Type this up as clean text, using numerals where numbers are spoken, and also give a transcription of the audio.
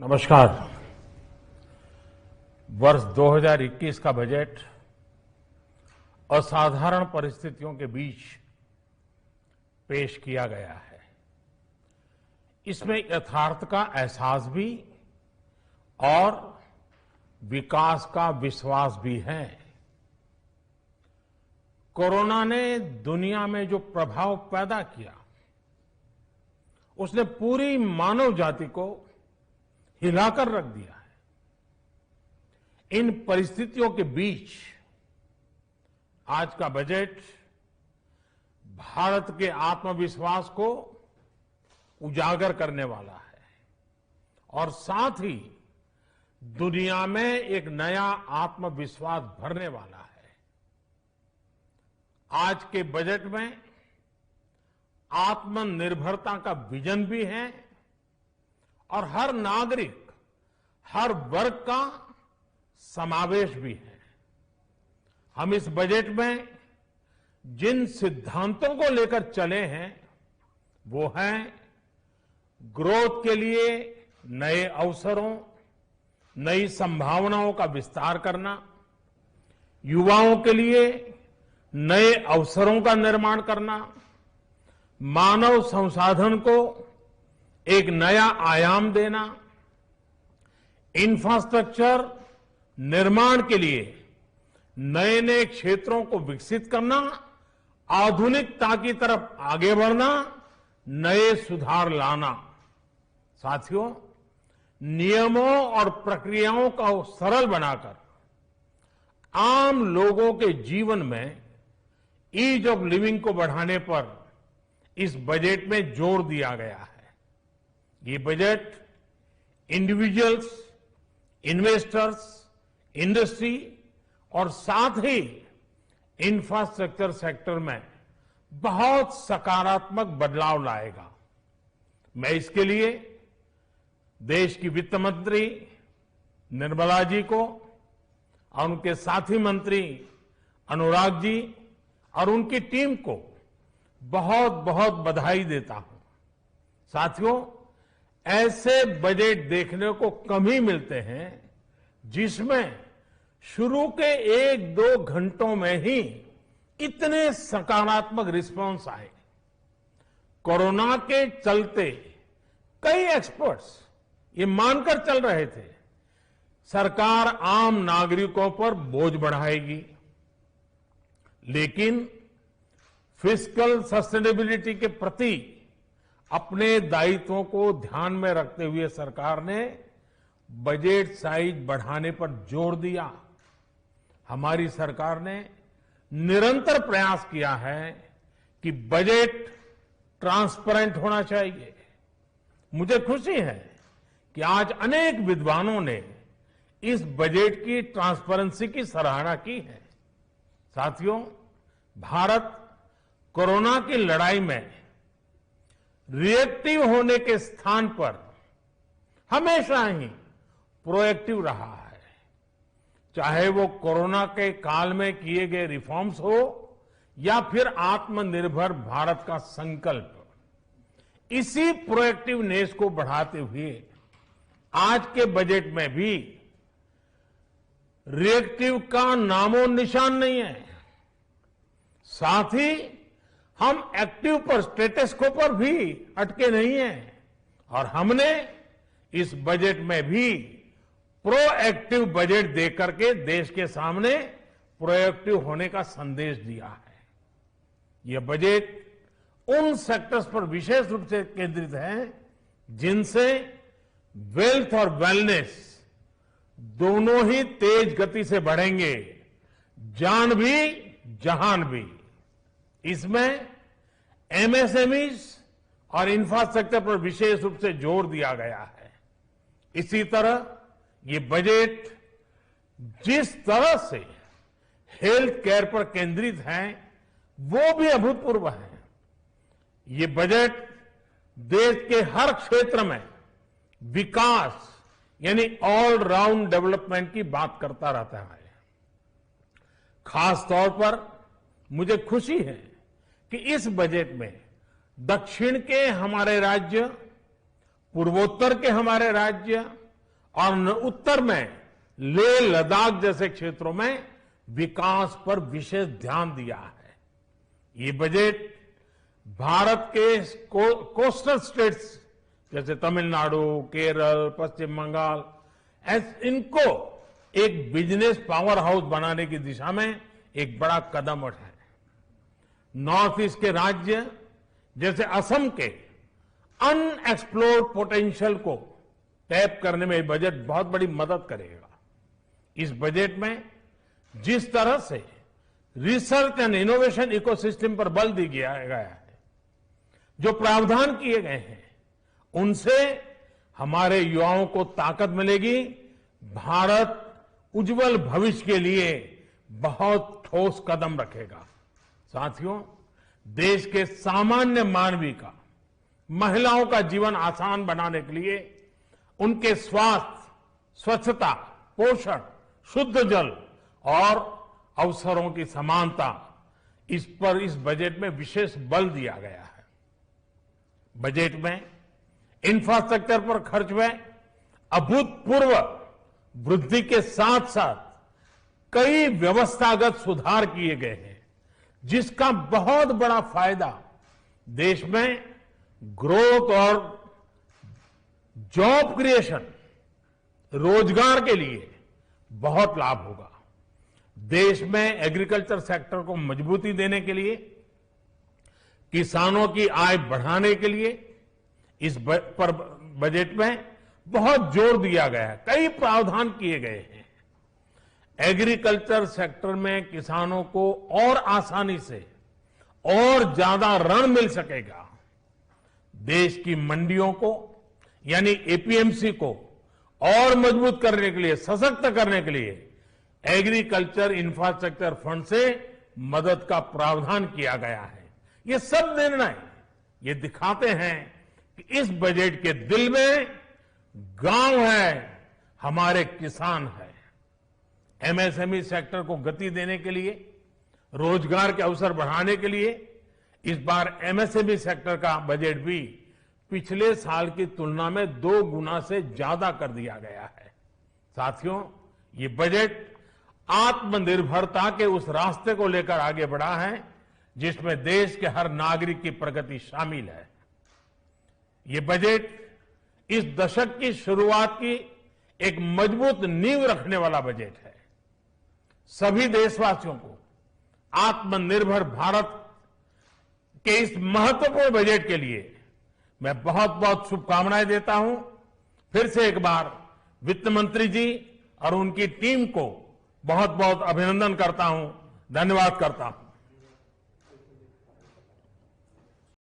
नमस्कार। वर्ष 2021 का बजट असाधारण परिस्थितियों के बीच पेश किया गया है। इसमें यथार्थ का एहसास भी और विकास का विश्वास भी है। कोरोना ने दुनिया में जो प्रभाव पैदा किया, उसने पूरी मानव जाति को हिलाकर रख दिया है। इन परिस्थितियों के बीच आज का बजट भारत के आत्मविश्वास को उजागर करने वाला है और साथ ही दुनिया में एक नया आत्मविश्वास भरने वाला है। आज के बजट में आत्मनिर्भरता का विजन भी है और हर नागरिक, हर वर्ग का समावेश भी है। हम इस बजट में जिन सिद्धांतों को लेकर चले हैं वो हैं ग्रोथ के लिए नए अवसरों, नई संभावनाओं का विस्तार करना, युवाओं के लिए नए अवसरों का निर्माण करना, मानव संसाधन को एक नया आयाम देना, इंफ्रास्ट्रक्चर निर्माण के लिए नए नए क्षेत्रों को विकसित करना, आधुनिकता की तरफ आगे बढ़ना, नए सुधार लाना। साथियों, नियमों और प्रक्रियाओं को सरल बनाकर आम लोगों के जीवन में ईज ऑफ लिविंग को बढ़ाने पर इस बजट में जोर दिया गया है। ये बजट इंडिविजुअल्स, इन्वेस्टर्स, इंडस्ट्री और साथ ही इंफ्रास्ट्रक्चर सेक्टर में बहुत सकारात्मक बदलाव लाएगा। मैं इसके लिए देश की वित्त मंत्री निर्मला जी को और उनके साथी मंत्री अनुराग जी और उनकी टीम को बहुत बहुत बधाई देता हूं। साथियों, ऐसे बजट देखने को कम ही मिलते हैं जिसमें शुरू के 1-2 घंटों में ही इतने सकारात्मक रिस्पांस आए। कोरोना के चलते कई एक्सपर्ट्स ये मानकर चल रहे थे सरकार आम नागरिकों पर बोझ बढ़ाएगी, लेकिन फिस्कल सस्टेनेबिलिटी के प्रति अपने दायित्वों को ध्यान में रखते हुए सरकार ने बजट साइज बढ़ाने पर जोर दिया। हमारी सरकार ने निरंतर प्रयास किया है कि बजट ट्रांसपेरेंट होना चाहिए। मुझे खुशी है कि आज अनेक विद्वानों ने इस बजट की ट्रांसपेरेंसी की सराहना की है। साथियों, भारत कोरोना की लड़ाई में रिएक्टिव होने के स्थान पर हमेशा ही प्रोएक्टिव रहा है। चाहे वो कोरोना के काल में किए गए रिफॉर्म्स हो या फिर आत्मनिर्भर भारत का संकल्प, इसी प्रोएक्टिवनेस को बढ़ाते हुए आज के बजट में भी रिएक्टिव का नामो निशान नहीं है। साथ ही हम एक्टिव पर, स्टेटस को पर भी अटके नहीं हैं और हमने इस बजट में भी प्रोएक्टिव बजट देकर के देश के सामने प्रोएक्टिव होने का संदेश दिया है। यह बजट उन सेक्टर्स पर विशेष रूप से केंद्रित है जिनसे वेल्थ और वेलनेस दोनों ही तेज गति से बढ़ेंगे, जान भी जहान भी। इसमें एमएसएमईज और इंफ्रास्ट्रक्चर पर विशेष रूप से जोर दिया गया है। इसी तरह ये बजट जिस तरह से हेल्थ केयर पर केंद्रित है वो भी अभूतपूर्व है। ये बजट देश के हर क्षेत्र में विकास यानी ऑल राउंड डेवलपमेंट की बात करता रहता है। खास तौर पर मुझे खुशी है कि इस बजट में दक्षिण के हमारे राज्य, पूर्वोत्तर के हमारे राज्य और उत्तर में लेह लद्दाख जैसे क्षेत्रों में विकास पर विशेष ध्यान दिया है। ये बजट भारत के कोस्टल स्टेट्स जैसे तमिलनाडु, केरल, पश्चिम बंगाल, इनको एक बिजनेस पावर हाउस बनाने की दिशा में एक बड़ा कदम उठाए। नॉर्थ ईस्ट के राज्य जैसे असम के अनएक्सप्लोर्ड पोटेंशियल को टैप करने में बजट बहुत बड़ी मदद करेगा। इस बजट में जिस तरह से रिसर्च एंड इनोवेशन इकोसिस्टम पर बल दिया गया है, जो प्रावधान किए गए हैं, उनसे हमारे युवाओं को ताकत मिलेगी। भारत उज्जवल भविष्य के लिए बहुत ठोस कदम रखेगा। साथियों, देश के सामान्य मानवी का, महिलाओं का जीवन आसान बनाने के लिए उनके स्वास्थ्य, स्वच्छता, पोषण, शुद्ध जल और अवसरों की समानता, इस पर इस बजट में विशेष बल दिया गया है। बजट में इंफ्रास्ट्रक्चर पर खर्च में अभूतपूर्व वृद्धि के साथ साथ कई व्यवस्थागत सुधार किए गए हैं, जिसका बहुत बड़ा फायदा देश में ग्रोथ और जॉब क्रिएशन, रोजगार के लिए बहुत लाभ होगा। देश में एग्रीकल्चर सेक्टर को मजबूती देने के लिए, किसानों की आय बढ़ाने के लिए इस पर बजट में बहुत जोर दिया गया है। कई प्रावधान किए गए हैं। एग्रीकल्चर सेक्टर में किसानों को और आसानी से और ज्यादा ऋण मिल सकेगा। देश की मंडियों को यानी एपीएमसी को और मजबूत करने के लिए, सशक्त करने के लिए एग्रीकल्चर इंफ्रास्ट्रक्चर फंड से मदद का प्रावधान किया गया है। ये सब निर्णय ये दिखाते हैं कि इस बजट के दिल में गांव है, हमारे किसान है। एमएसएमई सेक्टर को गति देने के लिए, रोजगार के अवसर बढ़ाने के लिए इस बार एमएसएमई सेक्टर का बजट भी पिछले साल की तुलना में 2 गुना से ज्यादा कर दिया गया है। साथियों, ये बजट आत्मनिर्भरता के उस रास्ते को लेकर आगे बढ़ा है जिसमें देश के हर नागरिक की प्रगति शामिल है। ये बजट इस दशक की शुरुआत की एक मजबूत नींव रखने वाला बजट है। सभी देशवासियों को आत्मनिर्भर भारत के इस महत्वपूर्ण बजट के लिए मैं बहुत बहुत शुभकामनाएं देता हूं। फिर से एक बार वित्त मंत्री जी और उनकी टीम को बहुत बहुत अभिनंदन करता हूं, धन्यवाद करता हूं।